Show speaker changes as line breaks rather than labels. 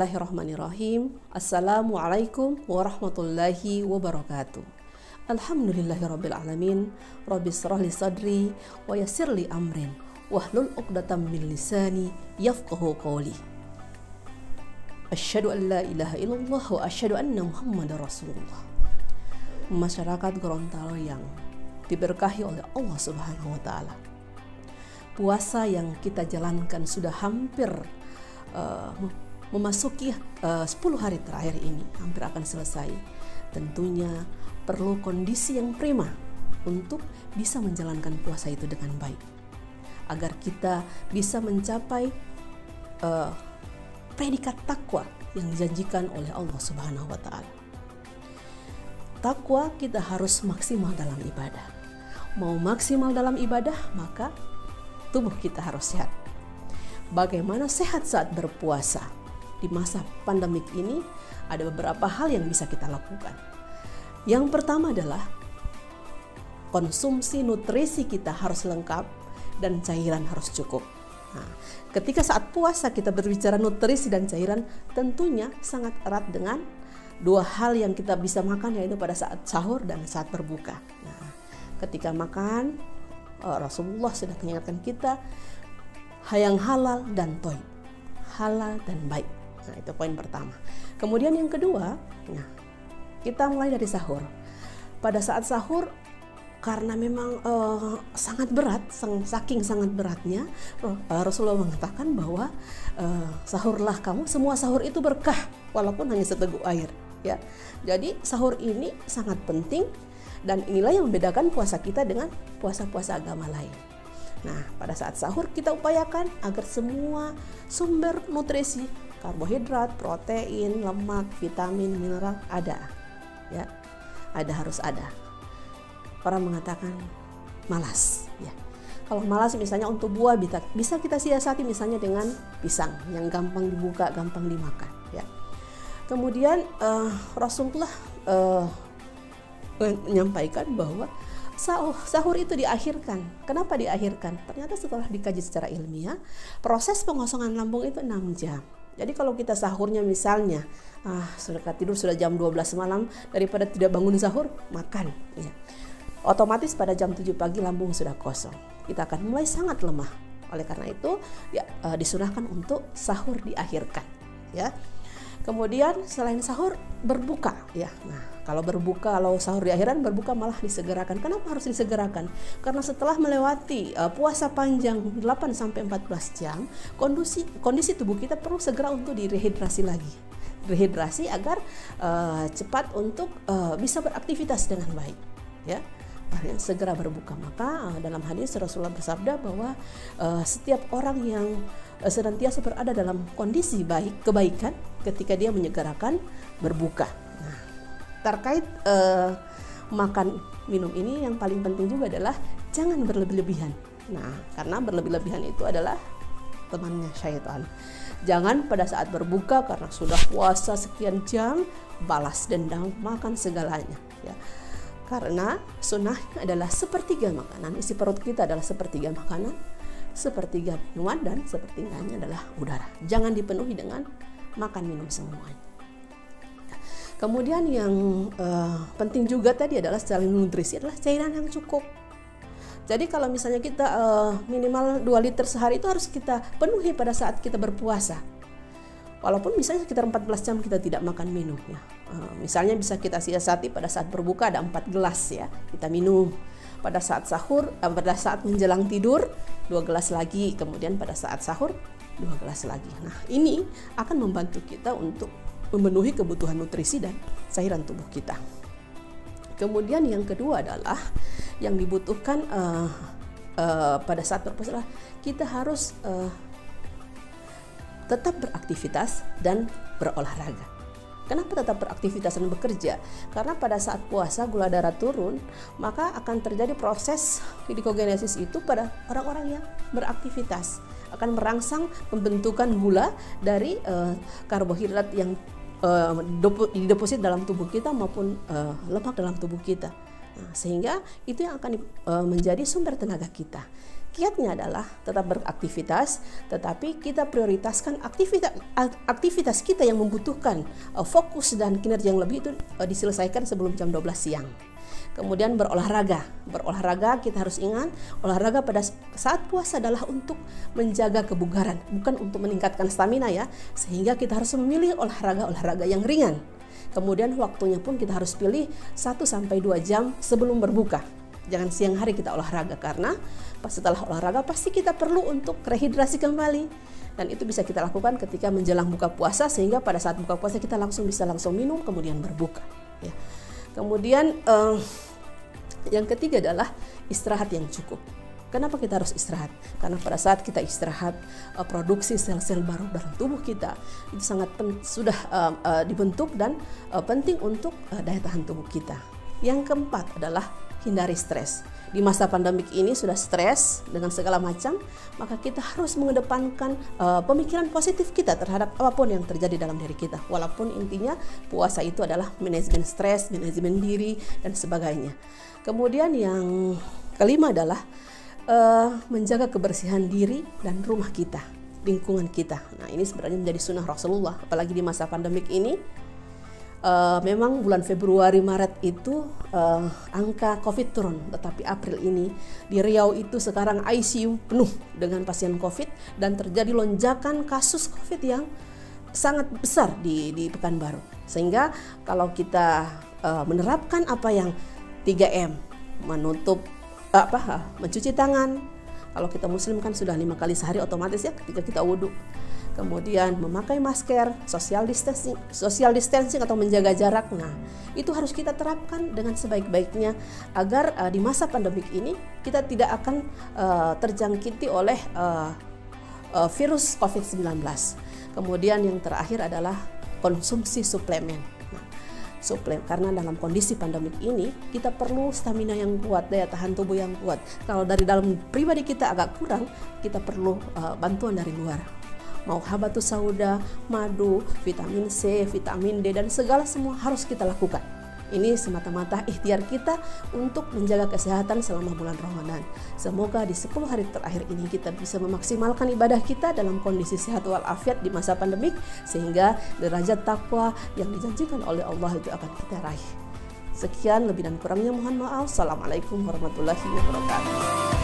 Bismillahirrahmanirrahim. Assalamualaikum warahmatullahi wabarakatuh. Alhamdulillahirabbil alamin. Rabbis shrah li sadri wa yassir li amrin wahlul 'uqdatam min lisani yafqahu qawli. Asyhadu an la ilaha illallah wa asyhadu anna Muhammadar Rasulullah. Masyarakat Gorontalo yang diberkahi oleh Allah Subhanahu wa taala. Puasa yang kita jalankan sudah hampir memasuki 10 hari terakhir ini, hampir akan selesai. Tentunya perlu kondisi yang prima untuk bisa menjalankan puasa itu dengan baik, agar kita bisa mencapai predikat takwa yang dijanjikan oleh Allah Subhanahu wa taala. Takwa kita harus maksimal dalam ibadah. Mau maksimal dalam ibadah, maka tubuh kita harus sehat. Bagaimana sehat saat berpuasa? Di masa pandemik ini ada beberapa hal yang bisa kita lakukan. Yang pertama adalah konsumsi nutrisi kita harus lengkap dan cairan harus cukup. Nah, ketika saat puasa kita berbicara nutrisi dan cairan, tentunya sangat erat dengan dua hal yang kita bisa makan, yaitu pada saat sahur dan saat berbuka. Nah, ketika makan, Rasulullah sudah mengingatkan kita yang halal dan thayyib, halal dan baik. Nah, itu poin pertama. Kemudian yang kedua, kita mulai dari sahur. Pada saat sahur, karena memang sangat berat, saking sangat beratnya, Rasulullah mengatakan bahwa sahurlah kamu, semua sahur itu berkah, walaupun hanya seteguk air. Ya, jadi sahur ini sangat penting, dan inilah yang membedakan puasa kita dengan puasa-puasa agama lain. Nah, pada saat sahur kita upayakan agar semua sumber nutrisi, karbohidrat, protein, lemak, vitamin, mineral ada. Ya, harus ada. Orang mengatakan malas. Ya, kalau malas misalnya untuk buah bisa kita siasati misalnya dengan pisang yang gampang dibuka, gampang dimakan. Ya. Kemudian Rasulullah menyampaikan bahwa sahur itu diakhirkan. Kenapa diakhirkan? Ternyata setelah dikaji secara ilmiah, proses pengosongan lambung itu 6 jam. Jadi kalau kita sahurnya misalnya sudah tidur sudah jam 12 malam, daripada tidak bangun sahur, makan. Ya. Otomatis pada jam 7 pagi lambung sudah kosong. Kita akan mulai sangat lemah. Oleh karena itu disunahkan untuk sahur diakhirkan. Ya. Kemudian selain sahur, berbuka. Ya. Nah, kalau sahur di akhiran, berbuka malah disegerakan. Kenapa harus disegerakan? Karena setelah melewati puasa panjang 8-14 jam, kondisi tubuh kita perlu segera untuk direhidrasi lagi. Rehidrasi agar cepat untuk bisa beraktivitas dengan baik. Ya. Segera berbuka. Maka dalam hadis Rasulullah bersabda bahwa setiap orang yang senantiasa berada dalam kondisi kebaikan ketika dia menyegerakan berbuka. Nah, terkait makan minum ini yang paling penting juga adalah jangan berlebih-lebihan. Nah, karena berlebih-lebihan itu adalah temannya syaitan. Jangan pada saat berbuka karena sudah puasa sekian jam balas dendam, makan segalanya. Ya. Karena sunnahnya adalah sepertiga makanan, isi perut kita adalah sepertiga makanan, sepertiga minuman, dan sepertiganya adalah udara. Jangan dipenuhi dengan makan minum semuanya. Kemudian yang penting juga tadi adalah secara nutrisi adalah cairan yang cukup. Jadi kalau misalnya kita minimal 2 liter sehari itu harus kita penuhi pada saat kita berpuasa. Walaupun misalnya sekitar 14 jam kita tidak makan minum ya. Misalnya bisa kita siasati pada saat berbuka ada 4 gelas ya, kita minum. Pada saat sahur, pada saat menjelang tidur 2 gelas lagi, kemudian pada saat sahur 2 gelas lagi. Nah, ini akan membantu kita untuk memenuhi kebutuhan nutrisi dan cairan tubuh kita. Kemudian yang kedua adalah yang dibutuhkan pada saat berpuasa adalah kita harus tetap beraktivitas dan berolahraga. Kenapa tetap beraktivitas dan bekerja? Karena pada saat puasa gula darah turun, maka akan terjadi proses glikogenesis itu pada orang-orang yang beraktivitas. Akan merangsang pembentukan gula dari karbohidrat yang dideposit dalam tubuh kita maupun lemak dalam tubuh kita. Nah, sehingga itu yang akan menjadi sumber tenaga kita. Kiatnya adalah tetap beraktivitas, tetapi kita prioritaskan aktivitas kita yang membutuhkan fokus dan kinerja yang lebih itu diselesaikan sebelum jam 12 siang. Kemudian berolahraga kita harus ingat, olahraga pada saat puasa adalah untuk menjaga kebugaran, bukan untuk meningkatkan stamina ya, sehingga kita harus memilih olahraga yang ringan. Kemudian waktunya pun kita harus pilih 1-2 jam sebelum berbuka. Jangan siang hari kita olahraga, karena setelah olahraga pasti kita perlu untuk rehidrasi kembali, dan itu bisa kita lakukan ketika menjelang buka puasa, sehingga pada saat buka puasa kita bisa langsung minum kemudian berbuka ya. Kemudian yang ketiga adalah istirahat yang cukup. Kenapa kita harus istirahat? Karena pada saat kita istirahat, produksi sel-sel baru dalam tubuh kita itu sudah dibentuk dan penting untuk daya tahan tubuh kita. Yang keempat adalah hindari stres. Di masa pandemik ini sudah stres dengan segala macam, maka kita harus mengedepankan pemikiran positif kita terhadap apapun yang terjadi dalam diri kita. Walaupun intinya puasa itu adalah manajemen stres, manajemen diri, dan sebagainya. Kemudian yang kelima adalah menjaga kebersihan diri dan rumah kita, lingkungan kita. Nah, ini sebenarnya menjadi sunnah Rasulullah, apalagi di masa pandemik ini. Memang bulan Februari Maret itu angka COVID turun, tetapi April ini di Riau itu sekarang ICU penuh dengan pasien COVID, dan terjadi lonjakan kasus COVID yang sangat besar di Pekanbaru. Sehingga kalau kita menerapkan apa yang 3M, mencuci tangan. Kalau kita muslim kan sudah 5 kali sehari otomatis ya ketika kita wudhu. Kemudian memakai masker, social distancing atau menjaga jarak. Nah, itu harus kita terapkan dengan sebaik-baiknya agar di masa pandemik ini kita tidak akan terjangkiti oleh virus COVID-19. Kemudian yang terakhir adalah konsumsi suplemen. Karena dalam kondisi pandemik ini kita perlu stamina yang kuat, daya tahan tubuh yang kuat. Kalau dari dalam pribadi kita agak kurang, kita perlu bantuan dari luar. Mau habatus sauda, madu, vitamin C, vitamin D, dan semua harus kita lakukan. Ini semata-mata ikhtiar kita untuk menjaga kesehatan selama bulan Ramadan. Semoga di 10 hari terakhir ini kita bisa memaksimalkan ibadah kita dalam kondisi sehat walafiat di masa pandemik, sehingga derajat takwa yang dijanjikan oleh Allah itu akan kita raih. Sekian, lebih dan kurangnya mohon maaf. Assalamualaikum warahmatullahi wabarakatuh.